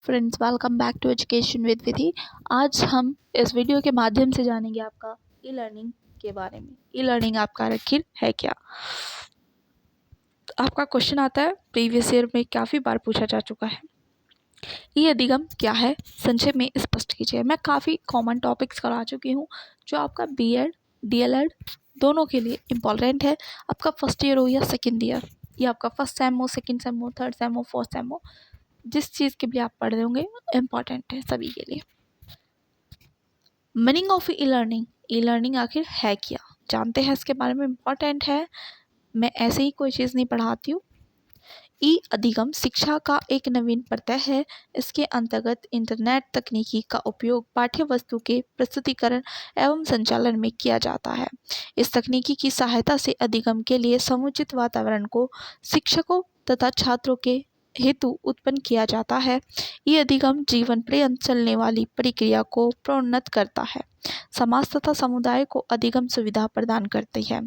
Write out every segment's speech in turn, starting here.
Friends, welcome back to education with Vidhi. आज हम इस वीडियो के माध्यम से जानेंगे आपका ई लर्निंग के बारे में। ई लर्निंग आपका आखिर है क्या? आपका क्वेश्चन आता है, प्रीवियस ईयर में काफ़ी बार पूछा जा चुका है। ई अधिगम क्या है, संक्षेप में स्पष्ट कीजिए। मैं काफ़ी कॉमन टॉपिक्स करा चुकी हूँ जो आपका बीएड डीएलएड दोनों के लिए इम्पॉर्टेंट है। आपका फर्स्ट ईयर हो या सेकेंड ईयर, या आपका फर्स्ट सेम हो, सेकेंड सेम हो, थर्ड सेम हो, फोर्थ सेम हो, जिस चीज़ के लिए आप पढ़ रहे होंगे इम्पॉर्टेंट है सभी के लिए। Meaning of e learning, e learning आखिर है क्या, जानते हैं इसके बारे में। इम्पॉर्टेंट है, मैं ऐसे ही कोई चीज़ नहीं पढ़ाती हूँ। ई अधिगम शिक्षा का एक नवीन प्रत्यय है। इसके अंतर्गत इंटरनेट तकनीकी का उपयोग पाठ्य वस्तु के प्रस्तुतिकरण एवं संचालन में किया जाता है। इस तकनीकी की सहायता से अधिगम के लिए समुचित वातावरण को शिक्षकों तथा छात्रों के हेतु उत्पन्न किया जाता है। ये अधिगम जीवन पर्यंत चलने वाली प्रक्रिया को प्रोन्नत करता है, समाज तथा समुदाय को अधिगम सुविधा प्रदान करती है।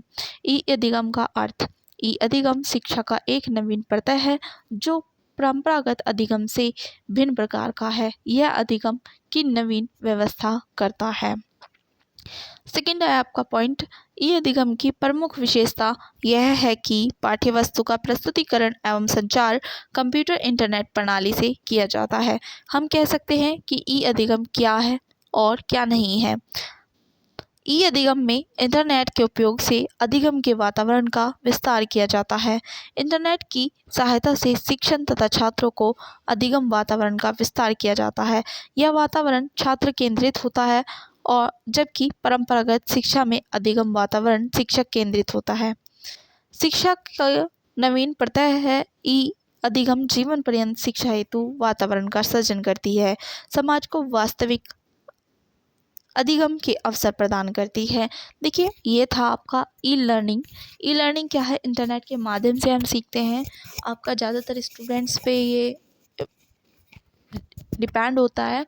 ई अधिगम का अर्थ, ई अधिगम शिक्षा का एक नवीन प्रत्यय है जो परंपरागत अधिगम से भिन्न प्रकार का है। यह अधिगम की नवीन व्यवस्था करता है। सेकेंड है आपका पॉइंट, ई अधिगम की प्रमुख विशेषता यह है कि पाठ्यवस्तु का प्रस्तुतिकरण एवं संचार कंप्यूटर इंटरनेट प्रणाली से किया जाता है। हम कह सकते हैं कि ई अधिगम क्या है और क्या नहीं है। ई अधिगम में इंटरनेट के उपयोग से अधिगम के वातावरण का विस्तार किया जाता है। इंटरनेट की सहायता से शिक्षण तथा छात्रों को अधिगम वातावरण का विस्तार किया जाता है। यह वातावरण छात्र केंद्रित होता है, और जबकि परंपरागत शिक्षा में अधिगम वातावरण शिक्षक केंद्रित होता है। शिक्षा का नवीन प्रत्यय है। ई अधिगम जीवन पर्यंत शिक्षा हेतु वातावरण का सृजन करती है, समाज को वास्तविक अधिगम के अवसर प्रदान करती है। देखिए, ये था आपका ई लर्निंग। ई लर्निंग क्या है, इंटरनेट के माध्यम से हम सीखते हैं। आपका ज़्यादातर स्टूडेंट्स पे ये डिपेंड होता है।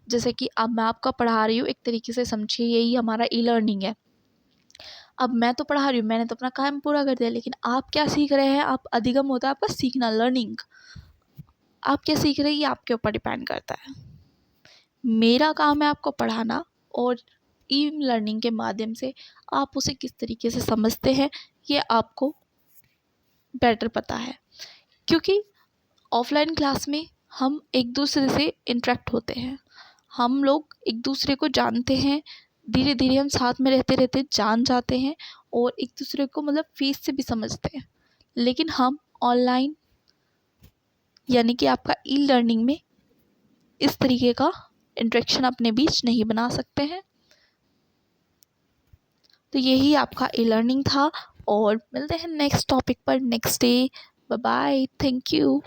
जैसे कि अब मैं आपका पढ़ा रही हूँ, एक तरीके से समझिए यही हमारा ई लर्निंग है। अब मैं तो पढ़ा रही हूँ, मैंने तो अपना काम पूरा कर दिया, लेकिन आप क्या सीख रहे हैं, आप अधिगम होता है आपका सीखना, लर्निंग। आप क्या सीख रहे हैं ये आपके ऊपर डिपेंड करता है। मेरा काम है आपको पढ़ाना, और ई लर्निंग के माध्यम से आप उसे किस तरीके से समझते हैं ये आपको बेटर पता है। क्योंकि ऑफलाइन क्लास में हम एक दूसरे से इंटरेक्ट होते हैं, हम लोग एक दूसरे को जानते हैं, धीरे धीरे हम साथ में रहते रहते जान जाते हैं और एक दूसरे को मतलब फेस से भी समझते हैं। लेकिन हम ऑनलाइन यानी कि आपका ई लर्निंग में इस तरीके का इंटरेक्शन अपने बीच नहीं बना सकते हैं। तो यही आपका ई लर्निंग था, और मिलते हैं नेक्स्ट टॉपिक पर next day. Bye bye, thank you.